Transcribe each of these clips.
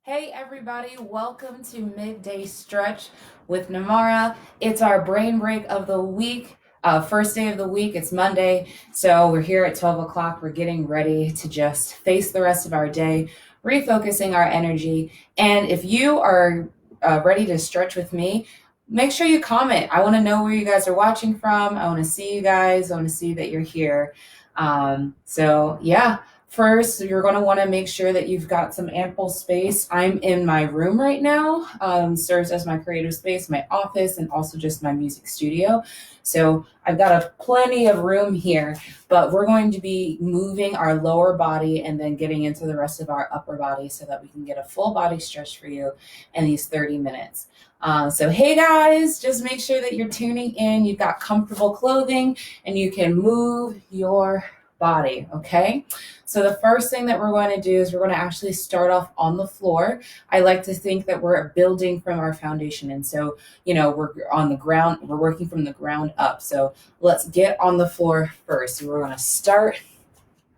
Hey everybody, welcome to Midday Stretch with Namarah. It's our brain break of the week, first day of the week. It's Monday, so we're here at 12 o'clock. We're getting ready to just face the rest of our day, refocusing our energy. And if you are ready to stretch with me, make sure you comment. I want to know where you guys are watching from. I want to see you guys. I want to see that you're here. Yeah. First, you're going to want to make sure that you've got some ample space. I'm in my room right now, serves as my creative space, my office, and also just my music studio. So I've got plenty of room here, but we're going to be moving our lower body and then getting into the rest of our upper body so that we can get a full body stretch for you in these 30 minutes. Hey guys, just make sure that you're tuning in. You've got comfortable clothing and you can move your body, okay? So the first thing that we're going to do is we're going to actually start off on the floor. I like to think that we're building from our foundation. And so, we're on the ground, we're working from the ground up. So let's get on the floor first. So we're going to start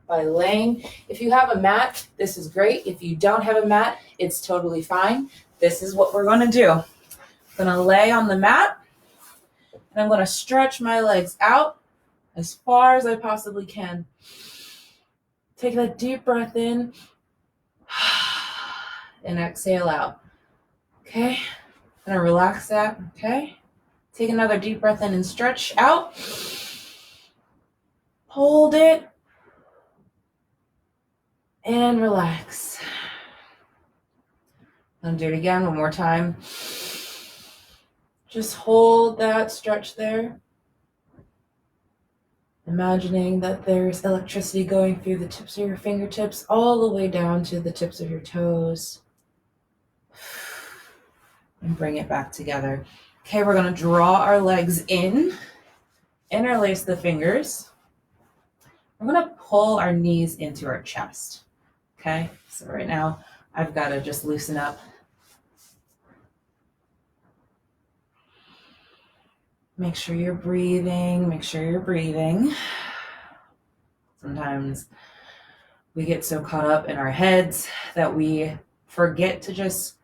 by laying. If you have a mat, this is great. If you don't have a mat, it's totally fine. This is what we're going to do. I'm going to lay on the mat and I'm going to stretch my legs out as far as I possibly can. Take a deep breath in and exhale out. Okay, I'm gonna relax that. Okay, take another deep breath in and stretch out. Hold it and relax. I'm gonna do it again one more time. Just hold that stretch there. Imagining that there's electricity going through the tips of your fingertips all the way down to the tips of your toes. And bring it back together. Okay, we're going to draw our legs in, interlace the fingers. We're going to pull our knees into our chest. Okay, so right now I've got to just loosen up. Make sure you're breathing. Make sure you're breathing. Sometimes we get so caught up in our heads that we forget to just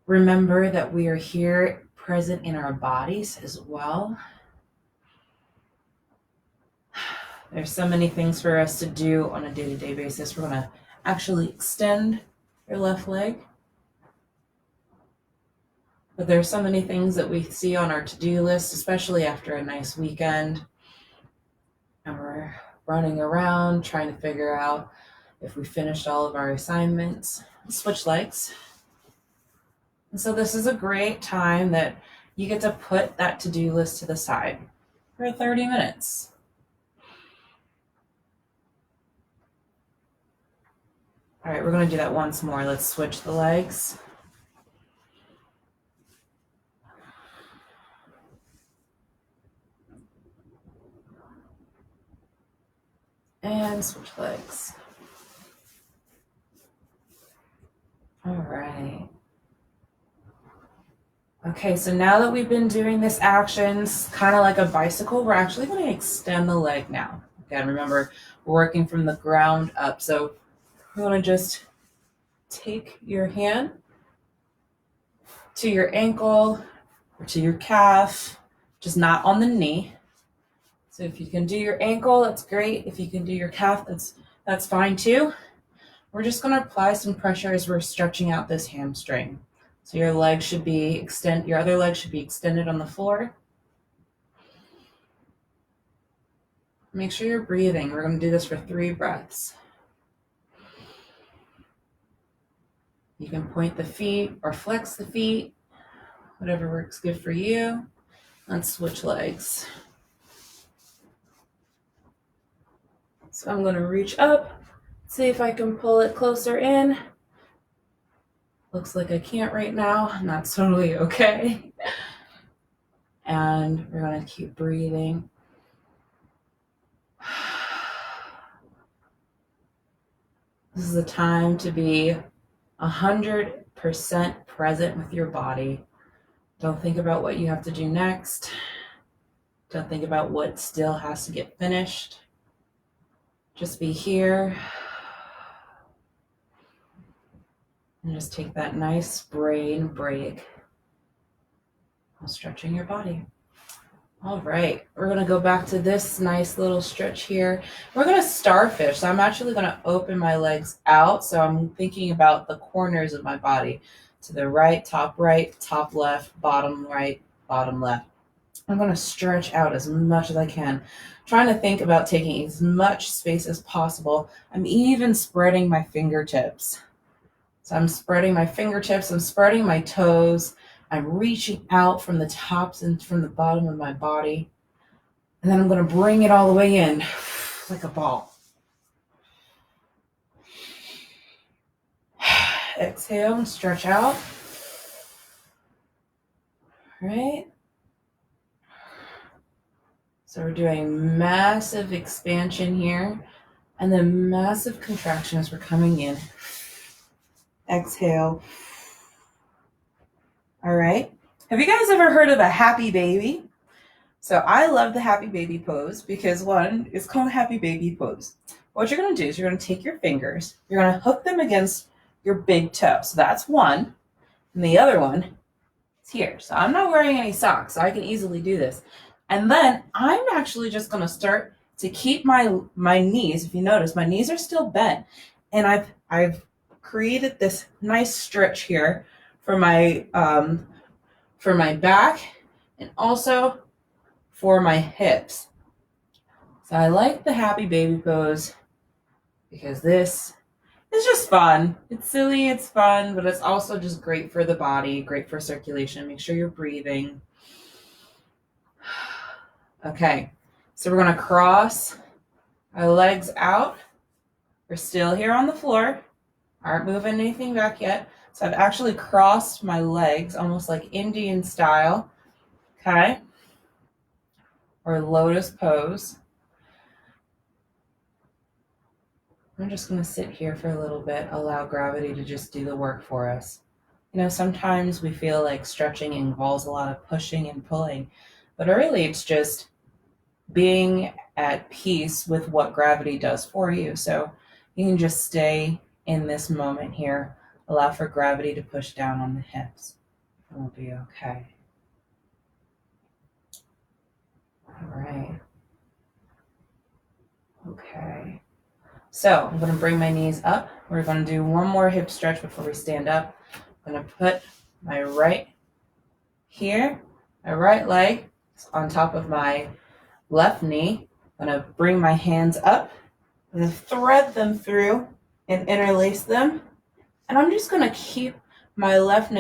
remember that we are here present in our bodies as well. There's so many things for us to do on a day-to-day basis. We're going to actually extend your left leg. But there's so many things that we see on our to-do list, especially after a nice weekend. And we're running around trying to figure out if we finished all of our assignments. Switch legs. And so this is a great time that you get to put that to-do list to the side for 30 minutes. All right, we're going to do that once more. Let's switch the legs. And switch legs. All right. Okay, so now that we've been doing this action, kind of like a bicycle, we're actually going to extend the leg now. Again, remember, we're working from the ground up. So we're going to just take your hand to your ankle or to your calf, just not on the knee. So if you can do your ankle, that's great. If you can do your calf, that's fine too. We're just going to apply some pressure as we're stretching out this hamstring. So your other leg should be extended on the floor. Make sure you're breathing. We're going to do this for 3 breaths. You can point the feet or flex the feet, whatever works good for you. Let's switch legs. So I'm going to reach up, see if I can pull it closer in. Looks like I can't right now, and that's totally okay. And we're going to keep breathing. This is the time to be 100% present with your body. Don't think about what you have to do next. Don't think about what still has to get finished. Just be here. And just take that nice brain break while stretching your body. All right, we're gonna go back to this nice little stretch here. We're gonna starfish. So I'm actually gonna open my legs out. So I'm thinking about the corners of my body. To the right, top left, bottom right, bottom left. I'm gonna stretch out as much as I can. Trying to think about taking as much space as possible. I'm even spreading my fingertips. So I'm spreading my fingertips, I'm spreading my toes. I'm reaching out from the tops and from the bottom of my body. And then I'm going to bring it all the way in like a ball. Exhale and stretch out. All right. So we're doing massive expansion here and then massive contraction as we're coming in. Exhale. All right. Have you guys ever heard of a happy baby? So I love the happy baby pose because one, it's called happy baby pose. What you're going to do is you're going to take your fingers, you're going to hook them against your big toe. So that's one. And the other one is here. So I'm not wearing any socks, so I can easily do this. And then I'm actually just going to start to keep my knees. If you notice, my knees are still bent. And I've created this nice stretch here for my back and also for my hips. So I like the happy baby pose because this is just fun. It's silly, it's fun, but it's also just great for the body, great for circulation. Make sure you're breathing. Okay, so we're going to cross our legs out. We're still here on the floor. Aren't moving anything back yet. So I've actually crossed my legs almost like Indian style. Okay. Or lotus pose. I'm just going to sit here for a little bit, allow gravity to just do the work for us. You know, sometimes we feel like stretching involves a lot of pushing and pulling, but really it's just being at peace with what gravity does for you. So you can just stay in this moment here, allow for gravity to push down on the hips. It will be okay. All right. Okay. So I'm going to bring my knees up. We're going to do one more hip stretch before we stand up. I'm going to put my right here, my right leg on top of my left knee. I'm going to bring my hands up and thread them through and interlace them. And I'm just going to keep my left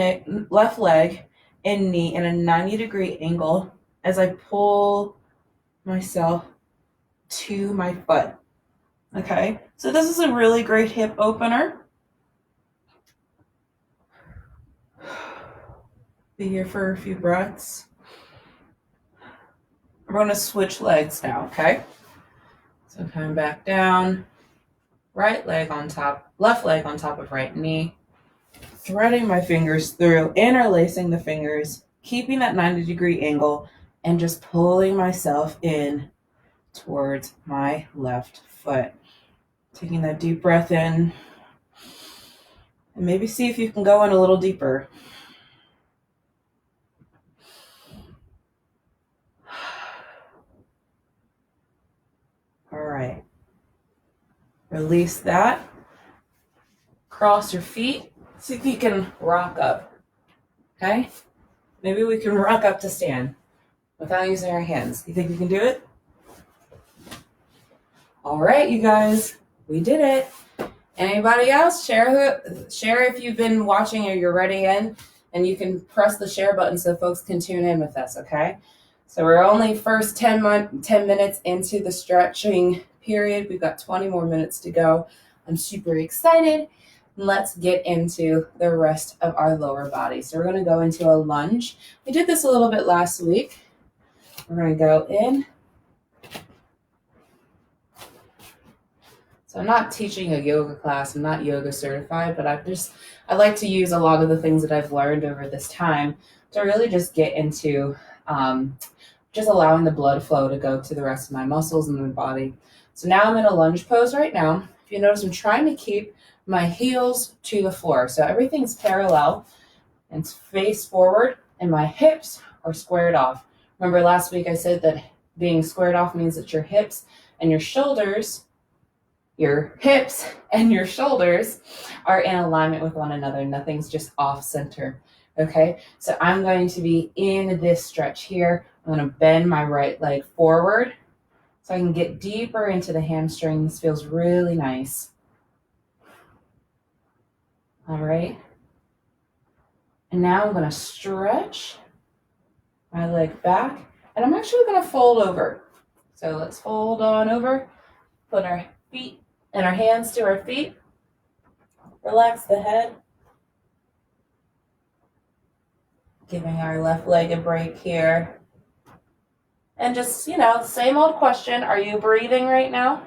leg and knee in a 90-degree angle as I pull myself to my foot. Okay, so this is a really great hip opener. Be here for a few breaths. We're going to switch legs now, okay? So coming back down, right leg on top, left leg on top of right knee, threading my fingers through, interlacing the fingers, keeping that 90-degree angle, and just pulling myself in towards my left foot. Taking that deep breath in, and maybe see if you can go in a little deeper. All right. Release that. Cross your feet. See if you can rock up. Okay? Maybe we can rock up to stand without using our hands. You think you can do it? All right, you guys. We did it. Anybody else? Share if you've been watching or you're ready in, and you can press the share button so folks can tune in with us, okay? So we're only first 10 minutes into the stretching period. We've got 20 more minutes to go. I'm super excited. Let's get into the rest of our lower body. So we're going to go into a lunge. We did this a little bit last week. We're going to go in. So I'm not teaching a yoga class. I'm not yoga certified, but I like to use a lot of the things that I've learned over this time to really just get into just allowing the blood flow to go to the rest of my muscles and my body. So now I'm in a lunge pose right now. If you notice, I'm trying to keep my heels to the floor. So everything's parallel and it's face forward, and my hips are squared off. Remember last week I said that being squared off means that your hips and your shoulders are in alignment with one another. Nothing's just off center. Okay, so I'm going to be in this stretch here. I'm going to bend my right leg forward so I can get deeper into the hamstring. This feels really nice. All right. And now I'm going to stretch my leg back, and I'm actually going to fold over. So let's fold on over, put our feet and our hands to our feet. Relax the head. Giving our left leg a break here. And just, same old question. Are you breathing right now?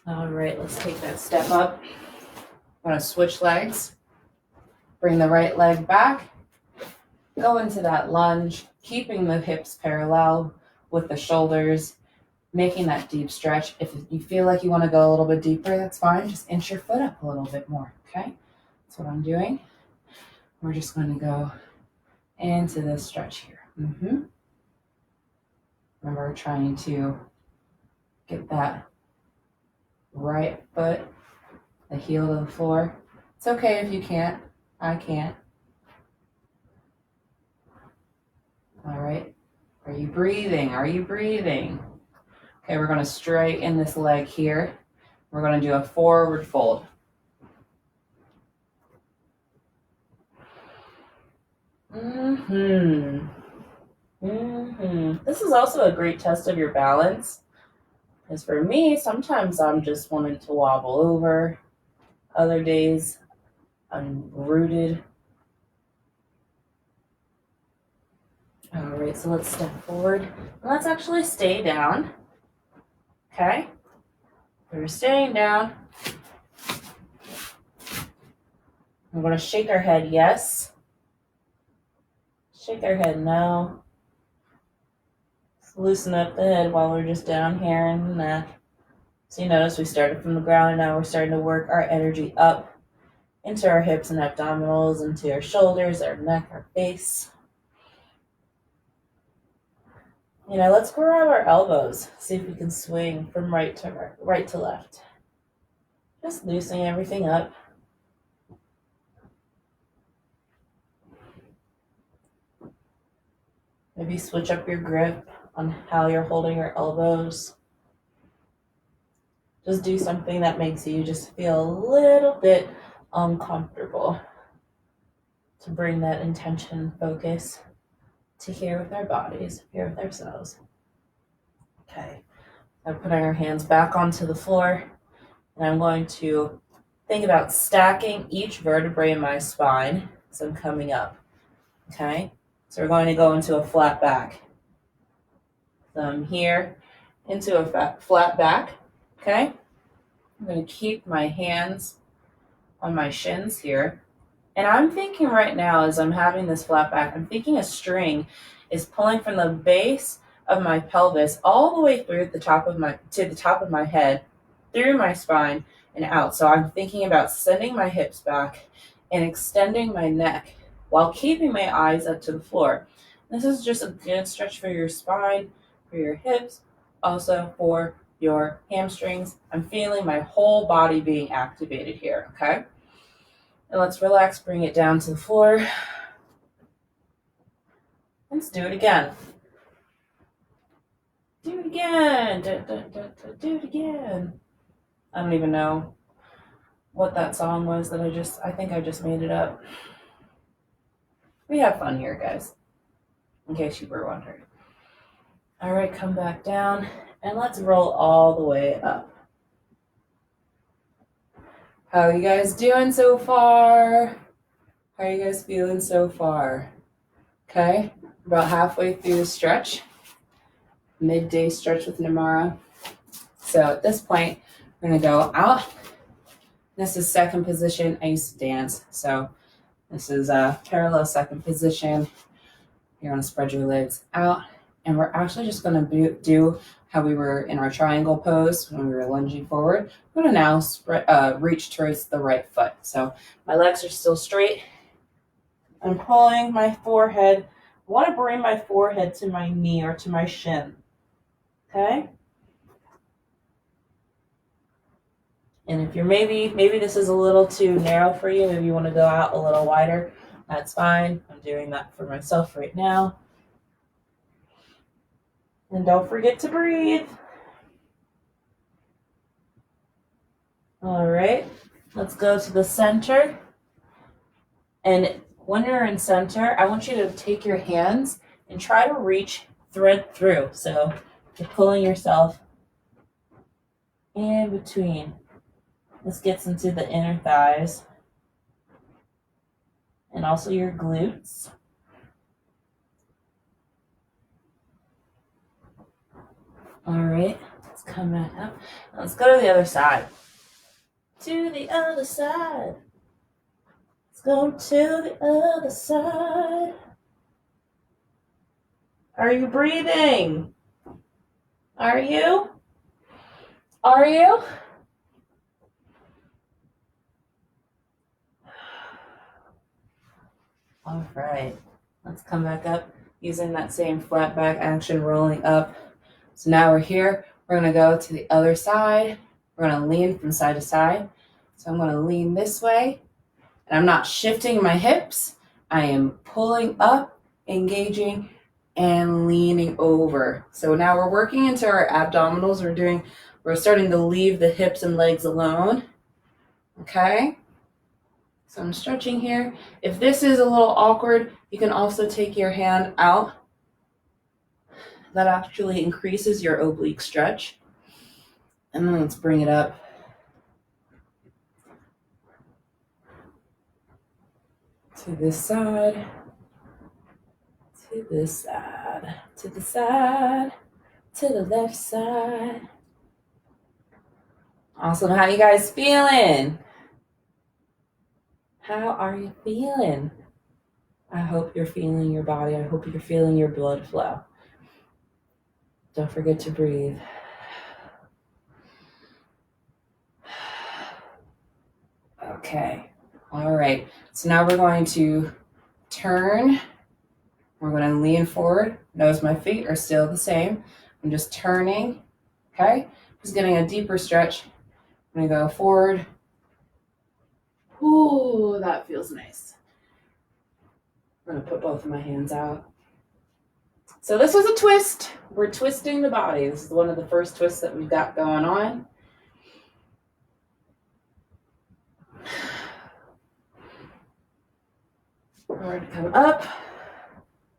All right, let's take that step up. I'm going to switch legs. Bring the right leg back. Go into that lunge, keeping the hips parallel with the shoulders, making that deep stretch. If you feel like you want to go a little bit deeper, that's fine. Just inch your foot up a little bit more, okay? That's what I'm doing. We're just going to go into this stretch here. Remember, trying to get that right foot, the heel to the floor. It's okay if you can't. I can't. All right. Are you breathing? Are you breathing? Okay, we're going to straighten this leg here. We're going to do a forward fold. This is also a great test of your balance. Because for me, sometimes I'm just wanting to wobble over. Other days, I'm rooted. All right, so let's step forward. And let's actually stay down. Okay? We're staying down. We're going to shake our head yes. Shake our head no. Let's loosen up the head while we're just down here in the neck. So you notice we started from the ground and now we're starting to work our energy up into our hips and abdominals, into our shoulders, our neck, our face. Let's grab our elbows. See if we can swing from right to left. Just loosening everything up. Maybe switch up your grip on how you're holding your elbows. Just do something that makes you just feel a little bit uncomfortable to bring that intention and focus to here with our bodies, here with ourselves. Okay, I'm putting our hands back onto the floor, and I'm going to think about stacking each vertebrae in my spine as I'm coming up. Okay, so we're going to go into a flat back. So I'm here into a flat back. Okay, I'm going to keep my hands on my shins here. And I'm thinking right now, as I'm having this flat back, I'm thinking a string is pulling from the base of my pelvis all the way through the top of my head, through my spine and out. So I'm thinking about sending my hips back and extending my neck while keeping my eyes up to the floor. This is just a good stretch for your spine, for your hips, also for your hamstrings. I'm feeling my whole body being activated here, okay? And let's relax, bring it down to the floor. Let's do it again. Do it again. Do it again. I don't even know what that song was that I think I just made it up. We have fun here, guys, in case you were wondering. All right, come back down, and let's roll all the way up. How are you guys doing so far? How are you guys feeling so far? Okay, about halfway through the stretch. Midday stretch with Namarah. So at this point, we're going to go out. This is second position. I used to dance, so this is a parallel second position. You're going to spread your legs out. And we're actually just going to do how we were in our triangle pose when we were lunging forward. I'm going to now reach towards the right foot. So my legs are still straight. I'm pulling my forehead. I want to bring my forehead to my knee or to my shin. Okay? And if you're maybe this is a little too narrow for you, maybe you want to go out a little wider, that's fine. I'm doing that for myself right now. And don't forget to breathe. All right, let's go to the center. And when you're in center, I want you to take your hands and try to reach thread through. So you're pulling yourself in between. This gets into the inner thighs and also your glutes. All right, let's come back up. Let's go to the other side. To the other side. Let's go to the other side. Are you breathing? Are you? Are you? All right, let's come back up using that same flat back action, rolling up. So now we're here. We're going to go to the other side. We're going to lean from side to side. So I'm going to lean this way. And I'm not shifting my hips. I am pulling up, engaging, and leaning over. So now we're working into our abdominals. We're starting to leave the hips and legs alone. Okay? So I'm stretching here. If this is a little awkward, you can also take your hand out. That actually increases your oblique stretch. And then let's bring it up. To this side. To this side. To the side. To the left side. Awesome. How you guys feeling? How are you feeling? I hope you're feeling your body. I hope you're feeling your blood flow. Don't forget to breathe. Okay. All right. So now we're going to turn. We're going to lean forward. Notice my feet are still the same. I'm just turning. Okay. Just getting a deeper stretch. I'm going to go forward. Ooh, that feels nice. I'm going to put both of my hands out. So this is a twist. We're twisting the body. This is one of the first twists that we've got going on. We're going to come up,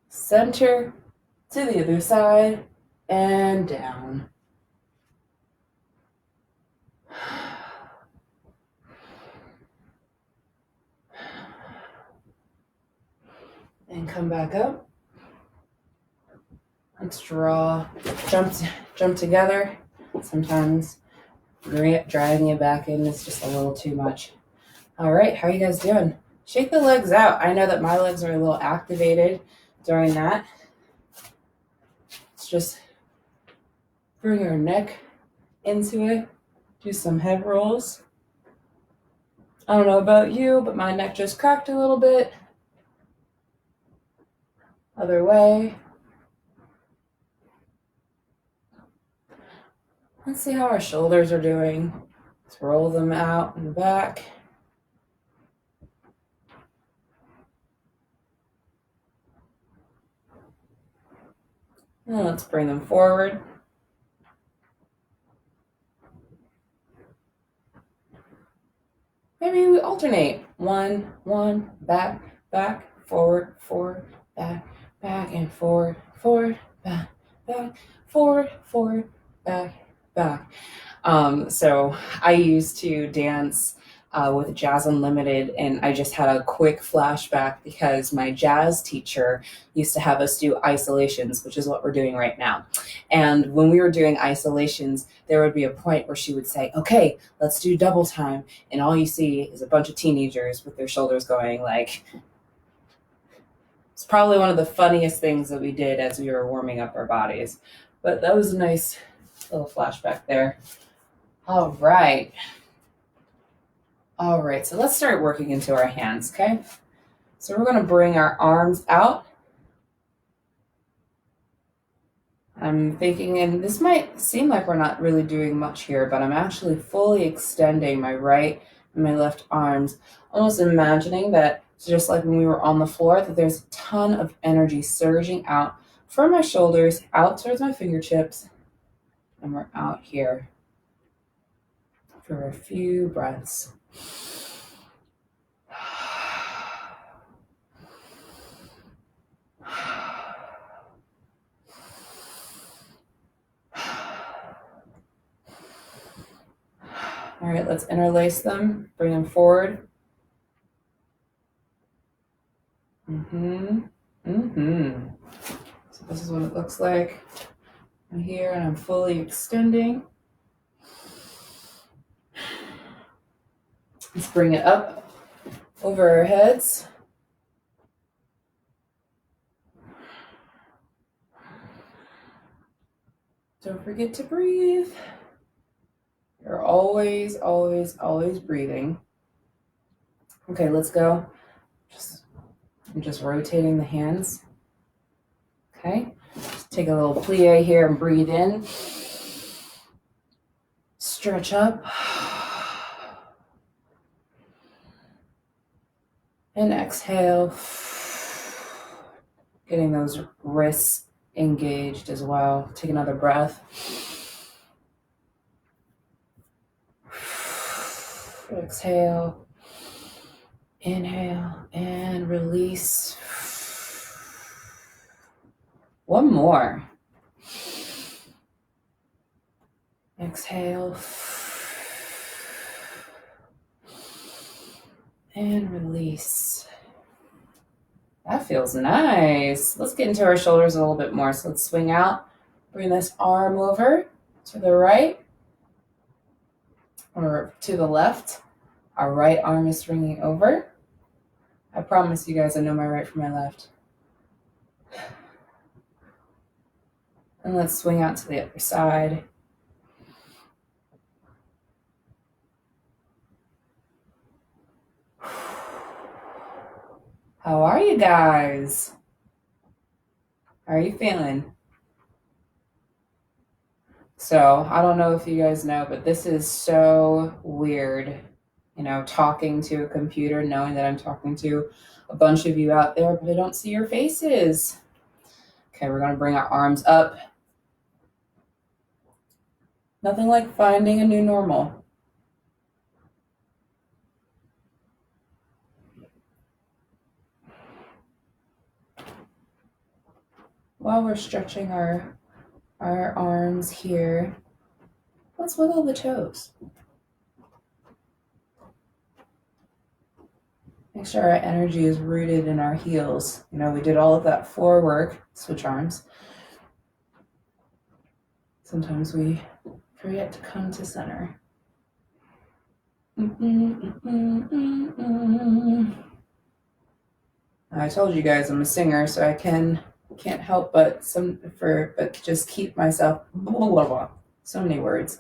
center, to the other side, and down. And come back up. Let's jump together. Sometimes dragging it back in is just a little too much. All right, how are you guys doing? Shake the legs out. I know that my legs are a little activated during that. Let's just bring our neck into it. Do some head rolls. I don't know about you, but my neck just cracked a little bit. Other way. Let's see how our shoulders are doing. Let's roll them out and back. And let's bring them forward. Maybe we alternate. One, back, forward, back, and forward, back, forward, back. So I used to dance with Jazz Unlimited, and I just had a quick flashback because my jazz teacher used to have us do isolations, which is what we're doing right now. And when we were doing isolations, there would be a point where she would say, okay, let's do double time. And all you see is a bunch of teenagers with their shoulders going like, It's probably one of the funniest things that we did as we were warming up our bodies. But that was a nice little flashback there. All right. All right, so let's start working into our hands, okay? So we're going to bring our arms out. I'm thinking, and this might seem like we're not really doing much here, but I'm actually fully extending my right and my left arms, almost imagining that, just like when we were on the floor, that there's a ton of energy surging out from my shoulders, out towards my fingertips, and we're out here for a few breaths. All right, let's interlace them, bring them forward. So this is what it looks like. I'm here and I'm fully extending. Let's bring it up over our heads. Don't forget to breathe. You're always, always, always breathing. Okay, let's go. I'm just rotating the hands. Okay, just take a little plie here and breathe in. Stretch up. And exhale. Getting those wrists engaged as well. Take another breath. Exhale. Inhale and release. One more. Exhale. And release. That feels nice. Let's get into our shoulders a little bit more. So let's swing out. Bring this arm over to the right or to the left. Our right arm is swinging over. I promise you guys I know my right from my left. And let's swing out to the other side. How are you guys? How are you feeling? So I don't know if you guys know, but this is so weird, talking to a computer, knowing that I'm talking to a bunch of you out there, but I don't see your faces. Okay, we're going to bring our arms up. Nothing like finding a new normal. While we're stretching our arms here, let's wiggle the toes. Make sure our energy is rooted in our heels. We did all of that floor work, switch arms. Sometimes we forget to come to center. I told you guys I'm a singer, so I can't help but just keep myself blah, blah, blah. So many words.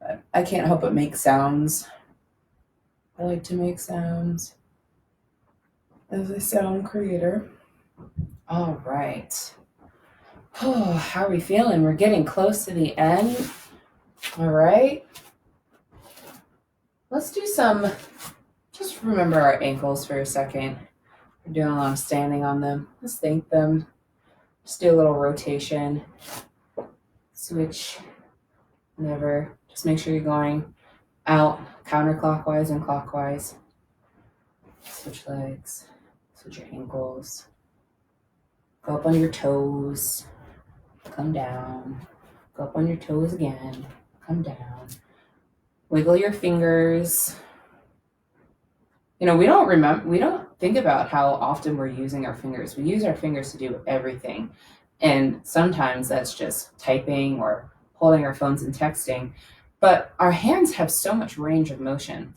But I can't help but make sounds. I like to make sounds as a sound creator. All right. Oh, how are we feeling? We're getting close to the end. All right. Let's do just remember our ankles for a second. We're doing a lot of standing on them. Let's thank them. Just do a little rotation. Switch. Never. Just make sure you're going out counterclockwise and clockwise. Switch legs. Switch your ankles. Go up on your toes. Come down. Go up on your toes again. Come down. Wiggle your fingers. We don't think about how often we're using our fingers. We use our fingers to do everything. And sometimes that's just typing or holding our phones and texting. But our hands have so much range of motion.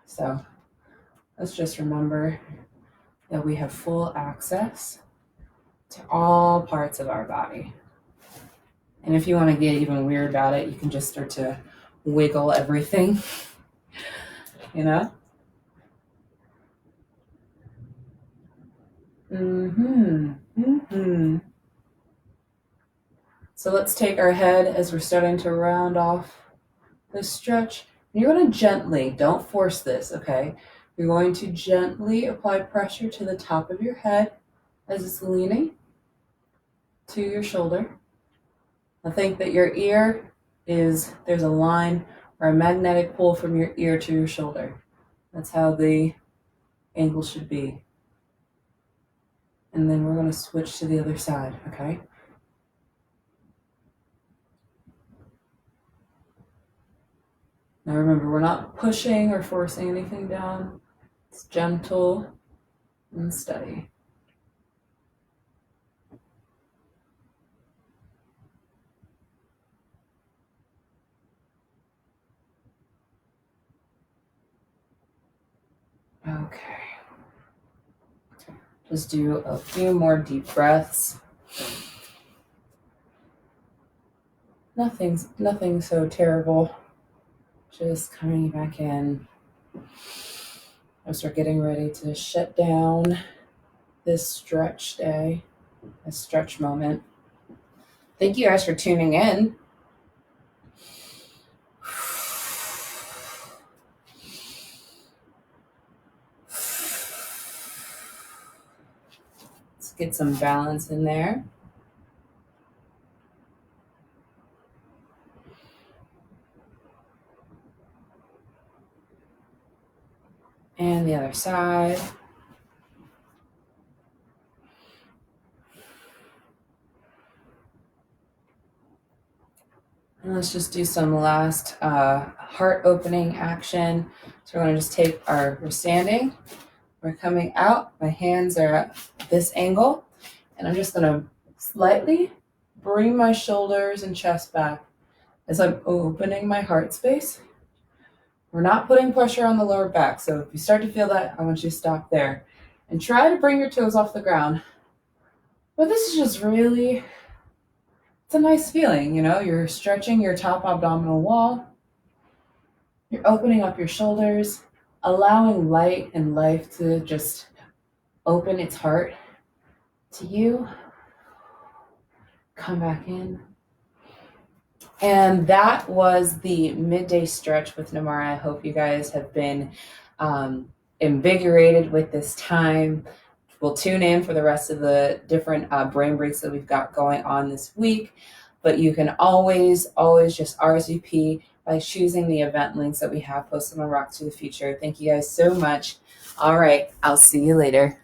So let's just remember that we have full access to all parts of our body. And if you want to get even weird about it, you can just start to wiggle everything, you know? So let's take our head as we're starting to round off this stretch. You're going to gently, don't force this, okay? You're going to gently apply pressure to the top of your head as it's leaning to your shoulder. I think that your ear there's a line or a magnetic pull from your ear to your shoulder. That's how the angle should be. And then we're going to switch to the other side, okay? Now remember, we're not pushing or forcing anything down. It's gentle and steady. Okay. Just do a few more deep breaths. Nothing so terrible. Just coming back in. As we're getting ready to shut down this stretch day, this stretch moment. Thank you guys for tuning in. Let's get some balance in there. And the other side. And let's just do some last heart opening action. So we're going to just we're standing, we're coming out, my hands are at this angle, and I'm just going to slightly bring my shoulders and chest back as I'm opening my heart space. We're not putting pressure on the lower back, so if you start to feel that, I want you to stop there and try to bring your toes off the ground. But this is just really, it's a nice feeling, you know, you're stretching your top abdominal wall, you're opening up your shoulders, allowing light and life to just open its heart to you. Come back in. And that was the midday stretch with Namarah. I hope you guys have been invigorated with this time. We'll tune in for the rest of the different brain breaks that we've got going on this week. But you can always just RSVP by choosing the event links that we have posted on Rock to the Future. Thank you guys so much. All right, I'll see you later.